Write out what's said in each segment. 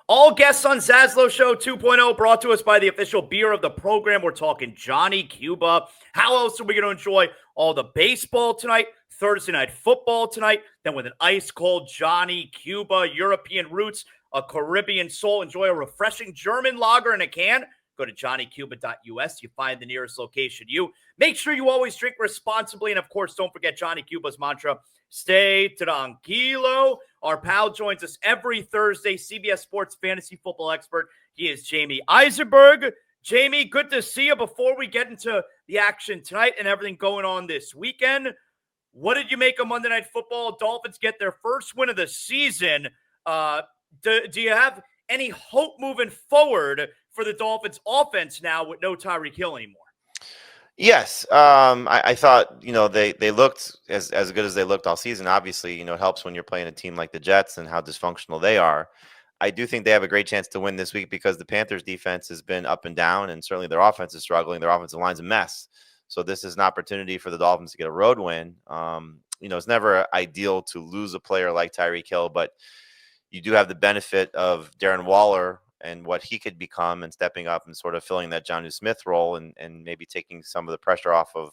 All guests on ZASLOW Show 2.0 brought to us by the official beer of the program. We're talking Johnny Cuba. How else are we going to enjoy all the baseball tonight, Thursday night football tonight, then with an ice-cold Johnny Cuba, European roots, a Caribbean soul. Enjoy a refreshing German lager in a can. Go to johnnycuba.us. You find the nearest location. Make sure you always drink responsibly. And, of course, don't forget Johnny Cuba's mantra, stay tranquilo. Our pal joins us every Thursday, CBS Sports Fantasy Football expert. He is Jamey Eisenberg. Jamey, good to see you. Before we get into the action tonight and everything going on this weekend, what did you make of Monday Night Football? Dolphins get their first win of the season. Do you have any hope moving forward for the Dolphins offense now with no Tyreek Hill anymore? Yes. I thought, they looked as good as they looked all season. Obviously, it helps when you're playing a team like the Jets and how dysfunctional they are. I do think they have a great chance to win this week because the Panthers defense has been up and down, and certainly their offense is struggling. Their offensive line's a mess. So this is an opportunity for the Dolphins to get a road win. It's never ideal to lose a player like Tyreek Hill, but you do have the benefit of Darren Waller and what he could become and stepping up and sort of filling that Jonnu Smith role and maybe taking some of the pressure off of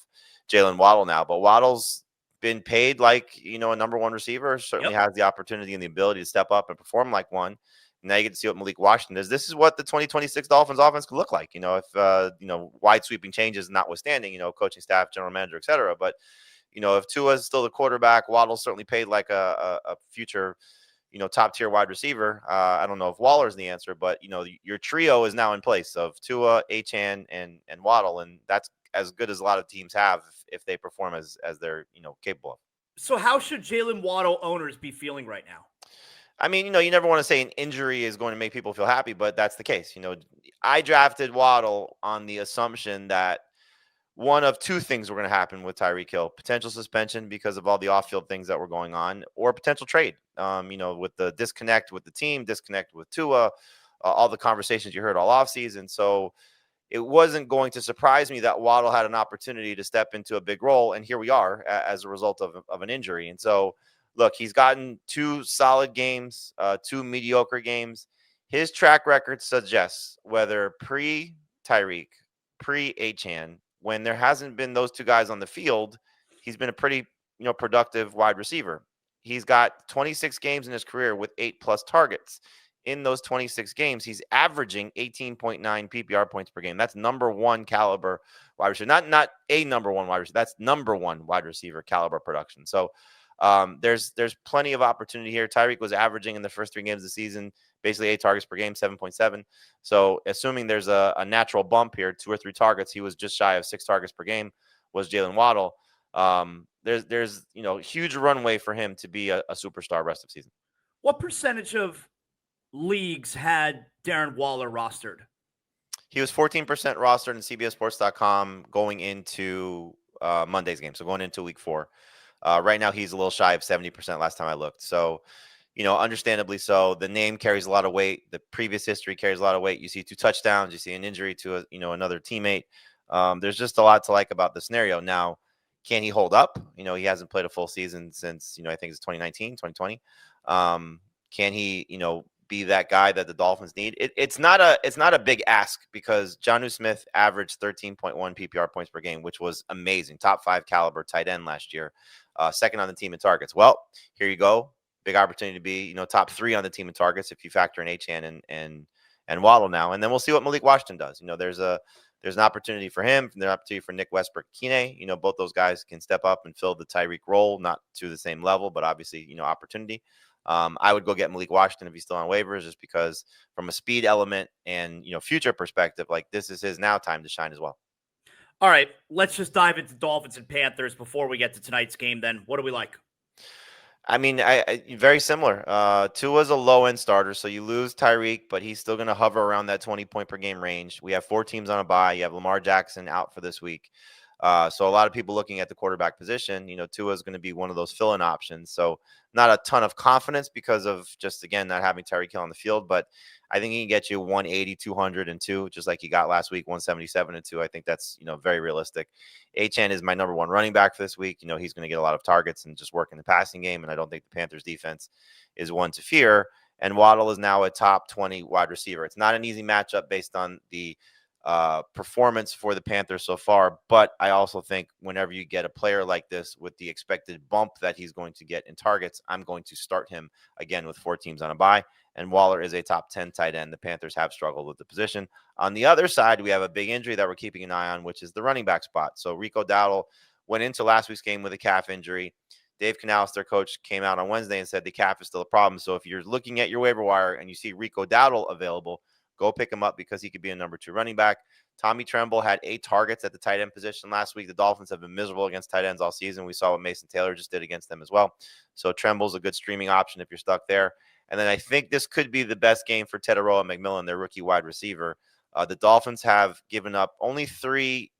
Jalen Waddle now. But Waddle's been paid like, a number one receiver, certainly has the opportunity and the ability to step up and perform like one. Now you get to see what Malik Washington does. This is what the 2026 Dolphins offense could look like, if, wide sweeping changes notwithstanding, coaching staff, general manager, et cetera. But, if Tua is still the quarterback, Waddle's certainly paid like a future top tier wide receiver. I don't know if Waller's the answer, but your trio is now in place of Tua, Achane, and Waddle, and that's as good as a lot of teams have if they perform as they're capable of. So how should Jalen Waddle owners be feeling right now? I mean, you never want to say an injury is going to make people feel happy, but that's the case. I drafted Waddle on the assumption that one of two things were going to happen with Tyreek Hill: potential suspension because of all the off-field things that were going on, or potential trade. With the disconnect with the team, disconnect with Tua, all the conversations you heard all offseason. So it wasn't going to surprise me that Waddle had an opportunity to step into a big role, and here we are as a result of an injury. And so, look, he's gotten 2 solid games, 2 mediocre games. His track record suggests, whether pre-Tyreek, pre-Achane, when there hasn't been those 2 guys on the field, he's been a pretty, productive wide receiver. He's got 26 games in his career with 8+ targets. In those 26 games, he's averaging 18.9 PPR points per game. That's number 1 caliber wide receiver. Not a number 1 wide receiver. That's number 1 wide receiver caliber production. So there's plenty of opportunity here. Tyreek was averaging in the first 3 games of the season basically 8 targets per game, 7.7. So assuming there's a natural bump here, 2 or 3 targets, he was just shy of 6 targets per game was Jalen Waddle. There's huge runway for him to be a superstar rest of the season. What percentage of leagues had Darren Waller rostered? He was 14% rostered in CBSSports.com going into Monday's game, so going into week 4. Right now, he's a little shy of 70% last time I looked. So, understandably so. The name carries a lot of weight. The previous history carries a lot of weight. You see 2 touchdowns. You see an injury to another teammate. There's just a lot to like about the scenario. Now, can he hold up? He hasn't played a full season since, I think it's 2019, 2020. Can he, be that guy that the Dolphins need? It's not a big ask because Jonnu Smith averaged 13.1 PPR points per game, which was amazing. Top 5 caliber tight end last year. Second on the team in targets. Well, here you go. Big opportunity to be, top 3 on the team in targets if you factor in Achane and Waddle now. And then we'll see what Malik Washington does. There's an opportunity for him, there's an opportunity for Nick Westbrook-Kine. Both those guys can step up and fill the Tyreek role, not to the same level, but obviously, opportunity. I would go get Malik Washington if he's still on waivers, just because from a speed element and, future perspective, like this is his now time to shine as well. All right, let's just dive into Dolphins and Panthers before we get to tonight's game then. What do we like? I mean, I very similar. Tua's a low-end starter, so you lose Tyreek, but he's still going to hover around that 20-point-per-game range. We have 4 teams on a bye. You have Lamar Jackson out for this week. So a lot of people looking at the quarterback position, Tua is going to be one of those fill-in options. So not a ton of confidence because of just, again, not having Tyreek Hill on the field, but I think he can get you 180, 202, just like he got last week, 177 and 2. I think that's, very realistic. Achane is my number 1 running back for this week. He's going to get a lot of targets and just work in the passing game. And I don't think the Panthers defense is one to fear. and Waddle is now a top 20 wide receiver. It's not an easy matchup based on the performance for the Panthers so far, but I also think whenever you get a player like this with the expected bump that he's going to get in targets, I'm going to start him again with 4 teams on a bye. And Waller is a top 10 tight end. The Panthers have struggled with the position. On the other side, we have a big injury that we're keeping an eye on, which is the running back spot. So Rico Dowdle went into last week's game with a calf injury. Dave Canales, their coach, came out on Wednesday and said the calf is still a problem. So if you're looking at your waiver wire and you see Rico Dowdle available, go pick him up because he could be a number 2 running back. Tommy Tremble had 8 targets at the tight end position last week. The Dolphins have been miserable against tight ends all season. We saw what Mason Taylor just did against them as well. So Tremble's a good streaming option if you're stuck there. And then I think this could be the best game for Teteroa McMillan, their rookie wide receiver. The Dolphins have given up only 3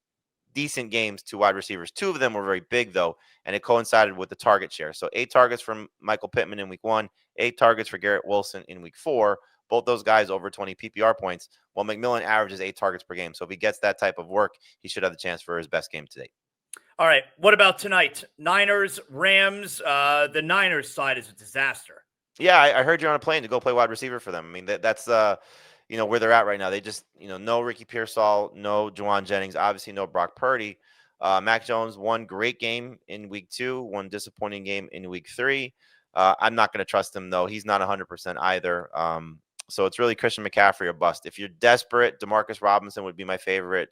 decent games to wide receivers. 2 of them were very big, though, and it coincided with the target share. So 8 targets from Michael Pittman in week 1, 8 targets for Garrett Wilson in week 4. Both those guys over 20 PPR points, while McMillan averages 8 targets per game. So if he gets that type of work, he should have the chance for his best game to date. All right. What about tonight? Niners, Rams. The Niners side is a disaster. Yeah, I heard you're on a plane to go play wide receiver for them. I mean, that's where they're at right now. They just, no Ricky Pearsall, no Juwan Jennings, obviously no Brock Purdy. Mac Jones, one great game in week 2, one disappointing game in week 3. I'm not going to trust him, though. He's not 100% either. So it's really Christian McCaffrey or bust. If you're desperate, Demarcus Robinson would be my favorite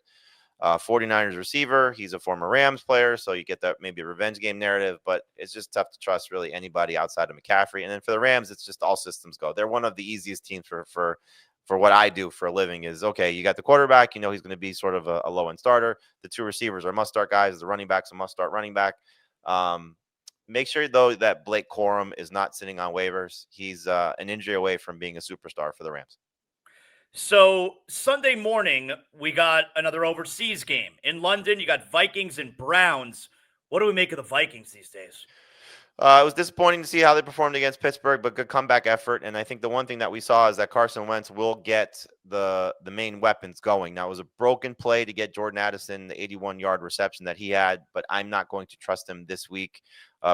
49ers receiver. He's a former Rams player, so you get that maybe a revenge game narrative, but it's just tough to trust really anybody outside of McCaffrey. And then for the Rams, it's just all systems go. They're one of the easiest teams for what I do for a living is, okay, you got the quarterback, he's going to be sort of a low-end starter. The 2 receivers are must-start guys. The running back's a must-start running back. Make sure, though, that Blake Corum is not sitting on waivers. He's an injury away from being a superstar for the Rams. So Sunday morning, we got another overseas game. In London, you got Vikings and Browns. What do we make of the Vikings these days? It was disappointing to see how they performed against Pittsburgh, but good comeback effort. And I think the one thing that we saw is that Carson Wentz will get the main weapons going. Now, it was a broken play to get Jordan Addison the 81-yard reception that he had, but I'm not going to trust him this week.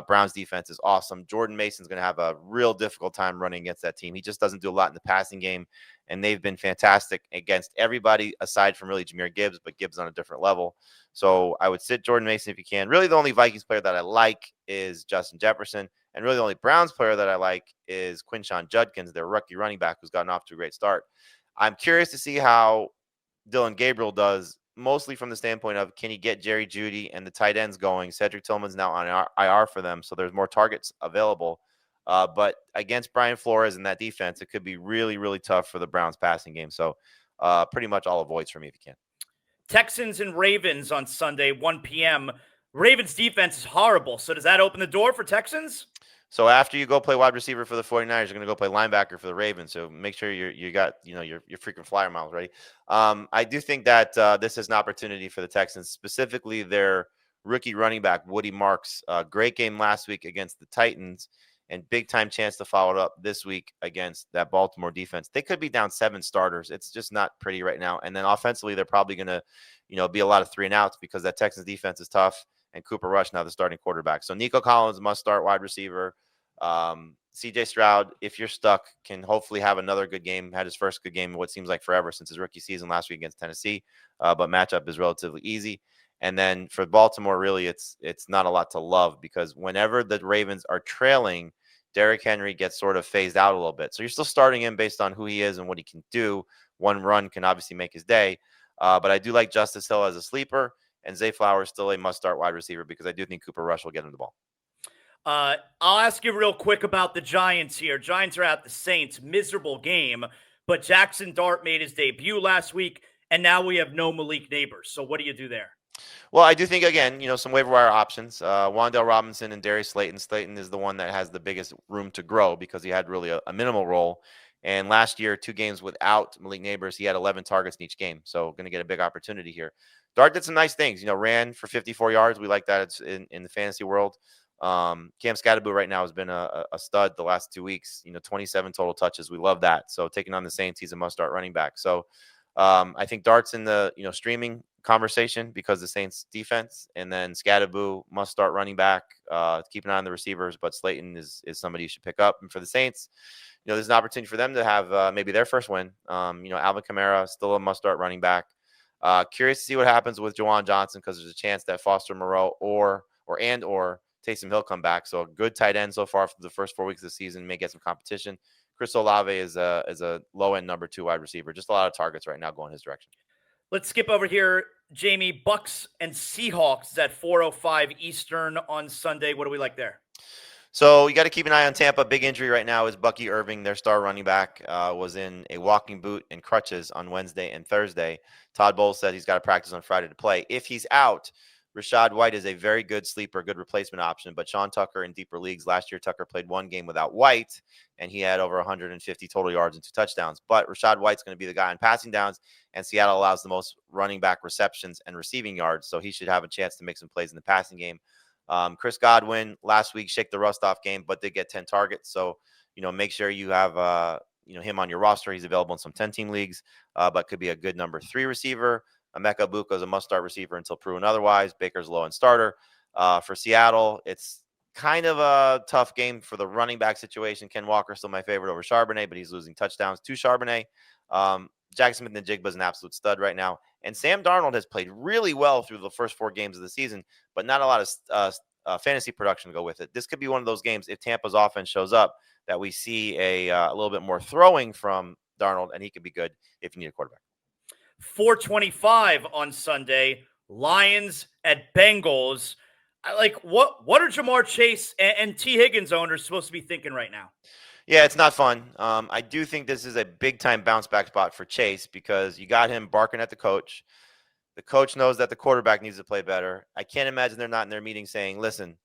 Browns defense is awesome. Jordan Mason's going to have a real difficult time running against that team. He just doesn't do a lot in the passing game, and they've been fantastic against everybody aside from really Jahmyr Gibbs, but Gibbs on a different level. So I would sit Jordan Mason if you can. Really, the only Vikings player that I like is Justin Jefferson, and really the only Browns player that I like is Quinshon Judkins, their rookie running back who's gotten off to a great start. I'm curious to see how Dylan Gabriel does, mostly from the standpoint of can he get Jerry Jeudy and the tight ends going. Cedric Tillman's now on IR for them, so there's more targets available. But against Brian Flores and that defense, it could be really, really tough for the Browns passing game. So pretty much all avoids for me if you can. Texans and Ravens on Sunday, 1 p.m. Ravens defense is horrible. So does that open the door for Texans? So after you go play wide receiver for the 49ers, you're going to go play linebacker for the Ravens. So make sure you got your frequent flyer miles ready. I do think that this is an opportunity for the Texans, specifically their rookie running back Woody Marks. Great game last week against the Titans, and big time chance to follow it up this week against that Baltimore defense. They could be down 7 starters. It's just not pretty right now. And then offensively, they're probably going to be a lot of 3 and outs because that Texans defense is tough. And Cooper Rush now the starting quarterback. So Nico Collins must start wide receiver. CJ Stroud, if you're stuck, can hopefully have another good game. Had his first good game in what seems like forever since his rookie season last week against Tennessee. But matchup is relatively easy. And then for Baltimore, really, it's not a lot to love because whenever the Ravens are trailing, Derrick Henry gets sort of phased out a little bit. So you're still starting him based on who he is and what he can do. One run can obviously make his day. But I do like Justice Hill as a sleeper. And Zay Flowers still a must-start wide receiver because I do think Cooper Rush will get him the ball. I'll ask you real quick about the Giants here. Giants are at the Saints. Miserable game. But Jackson Dart made his debut last week, and now we have no Malik Neighbors. So what do you do there? Well, I do think, again, some waiver wire options. Wan'Dale Robinson and Darius Slayton. Slayton is the one that has the biggest room to grow because he had really a minimal role. And last year, 2 games without Malik Neighbors, he had 11 targets in each game. So going to get a big opportunity here. Dart did some nice things, ran for 54 yards. We like that. It's in the fantasy world. Cam Scatterbo right now has been a stud the last 2 weeks, 27 total touches. We love that. So taking on the Saints, he's a must-start running back. So I think Dart's in the streaming conversation because the Saints defense, and then Scadaboo must start running back. Keep an eye on the receivers, but Slayton is somebody you should pick up. And for the Saints, there's an opportunity for them to have maybe their first win. Alvin Kamara still a must start running back. Curious to see what happens with Jawan Johnson, because there's a chance that Foster Moreau or Taysom Hill come back. So a good tight end so far for the first 4 weeks of the season, may get some competition. Chris Olave is a low end number 2 wide receiver. Just a lot of targets right now going his direction. Let's skip over here, Jamie. Bucks and Seahawks is at 4:05 Eastern on Sunday. What do we like there? So you got to keep an eye on Tampa. Big injury right now is Bucky Irving, their star running back, was in a walking boot and crutches on Wednesday and Thursday. Todd Bowles said he's got to practice on Friday to play. If he's out, Rashad White is a very good sleeper, good replacement option. But Sean Tucker in deeper leagues, last year Tucker played 1 game without White, and he had over 150 total yards and 2 touchdowns. But Rashad White's going to be the guy on passing downs, and Seattle allows the most running back receptions and receiving yards, so he should have a chance to make some plays in the passing game. Chris Godwin last week, shake the rust off game, but did get 10 targets. So, make sure you have, him on your roster. He's available in some 10-team leagues, but could be a good number 3 receiver. Emeka Buka is a must-start receiver until proven otherwise. Baker's low-end starter. For Seattle, it's kind of a tough game for the running back situation. Ken Walker still my favorite over Charbonnet, but he's losing touchdowns to Charbonnet. Jackson Smith-Njigba is an absolute stud right now. And Sam Darnold has played really well through the first 4 games of the season, but not a lot of fantasy production to go with it. This could be one of those games, if Tampa's offense shows up, that we see a little bit more throwing from Darnold, and he could be good if you need a quarterback. 4:25 on Sunday, Lions at Bengals. What are Jamar Chase and T. Higgins owners supposed to be thinking right now? Yeah, it's not fun. I do think this is a big-time bounce-back spot for Chase, because you got him barking at the coach. The coach knows that the quarterback needs to play better. I can't imagine they're not in their meeting saying, listen,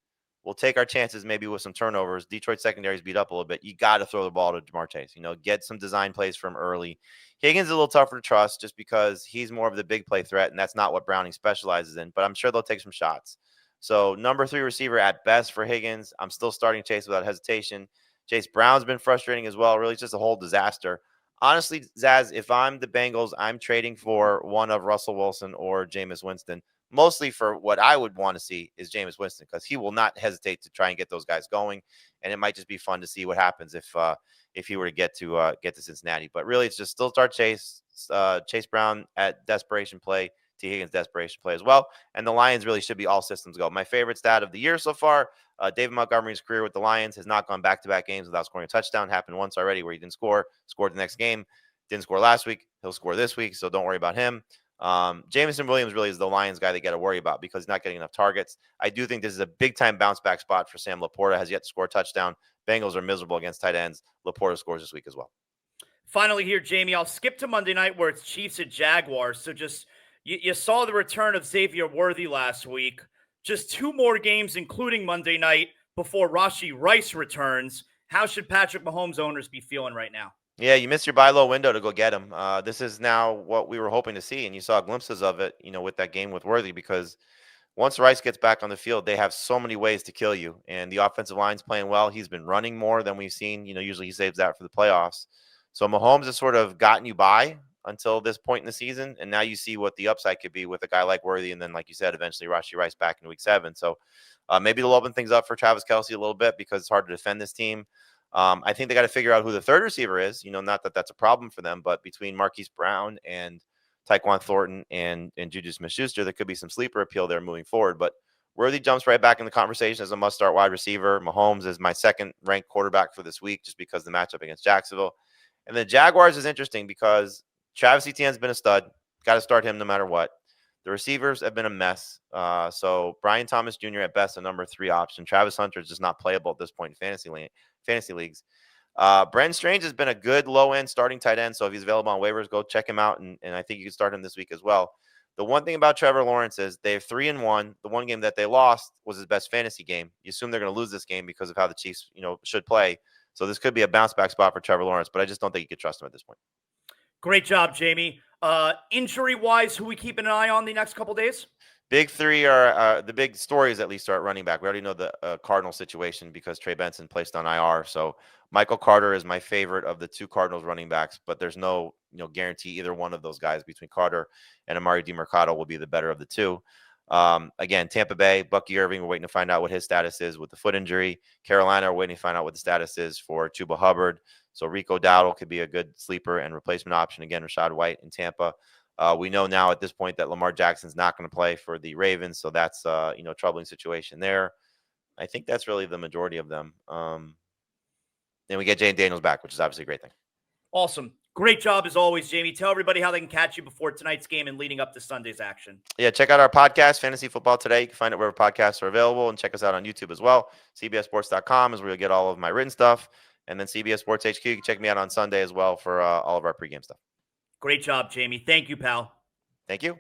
we'll take our chances maybe with some turnovers. Detroit secondary's beat up a little bit. You got to throw the ball to Jamar Chase. Get some design plays from early. Higgins is a little tougher to trust just because he's more of the big play threat, and that's not what Browning specializes in. But I'm sure they'll take some shots. So number 3 receiver at best for Higgins. I'm still starting Chase without hesitation. Chase Brown's been frustrating as well. Really, it's just a whole disaster. Honestly, Zaz, if I'm the Bengals, I'm trading for one of Russell Wilson or Jameis Winston. Mostly for what I would want to see is Jameis Winston, because he will not hesitate to try and get those guys going, and it might just be fun to see what happens if he were to get to Cincinnati. But really, it's just still start Chase Brown at desperation play, T. Higgins desperation play as well, and the Lions really should be all systems go. My favorite stat of the year so far: David Montgomery's career with the Lions has not gone back-to-back games without scoring a touchdown. Happened once already where he didn't score, scored the next game, didn't score last week. He'll score this week, so don't worry about him. Jameson Williams really is the Lions guy they got to worry about because he's not getting enough targets. I do think this is a big-time bounce-back spot for Sam Laporta. Has yet to score a touchdown. Bengals are miserable against tight ends. Laporta scores this week as well. Finally here, Jamie, I'll skip to Monday night where it's Chiefs at Jaguars. So just you saw the return of Xavier Worthy last week. Just 2 more games, including Monday night, before Rashee Rice returns. How should Patrick Mahomes owners be feeling right now? Yeah, you missed your buy low window to go get him. This is now what we were hoping to see, and you saw glimpses of it, with that game with Worthy, because once Rice gets back on the field, they have so many ways to kill you, and the offensive line's playing well. He's been running more than we've seen. Usually he saves that for the playoffs. So Mahomes has sort of gotten you by until this point in the season, and now you see what the upside could be with a guy like Worthy, and then, like you said, eventually Rashee Rice back in week 7. So maybe they'll open things up for Travis Kelce a little bit because it's hard to defend this team. I think they got to figure out who the third receiver is. Not that that's a problem for them, but between Marquise Brown and Tyquan Thornton and Juju Smith-Schuster, there could be some sleeper appeal there moving forward. But Worthy jumps right back in the conversation as a must-start wide receiver. Mahomes is my second-ranked quarterback for this week just because of the matchup against Jacksonville. And the Jaguars is interesting because Travis Etienne's been a stud. Got to start him no matter what. The receivers have been a mess. So Brian Thomas Jr. at best a number 3 option. Travis Hunter is just not playable at this point in fantasy leagues. Brenton Strange has been a good low-end starting tight end. So if he's available on waivers, go check him out. And I think you can start him this week as well. The one thing about Trevor Lawrence is they're 3-1. The one game that they lost was his best fantasy game. You assume they're going to lose this game because of how the Chiefs, should play. So this could be a bounce-back spot for Trevor Lawrence, but I just don't think you could trust him at this point. Great job, Jamie. Injury-wise, who we keeping an eye on the next couple days? Big 3 are the big stories, at least, are at running back. We already know the Cardinal situation because Trey Benson placed on IR. So Michael Carter is my favorite of the 2 Cardinals running backs, but there's no guarantee either one of those guys between Carter and Amari DiMercato will be the better of the two. Again, Tampa Bay, Bucky Irving, we're waiting to find out what his status is with the foot injury. Carolina, we're waiting to find out what the status is for Chuba Hubbard. So Rico Dowdle could be a good sleeper and replacement option. Again, Rashad White in Tampa. We know now at this point that Lamar Jackson's not going to play for the Ravens, so that's troubling situation there. I think that's really the majority of them. Then we get Jane Daniels back, which is obviously a great thing. Awesome. Great job as always, Jamey. Tell everybody how they can catch you before tonight's game and leading up to Sunday's action. Yeah, check out our podcast, Fantasy Football Today. You can find it wherever podcasts are available, and check us out on YouTube as well. CBSSports.com is where you'll get all of my written stuff. And then CBS Sports HQ, you can check me out on Sunday as well for all of our pregame stuff. Great job, Jamey. Thank you, pal. Thank you.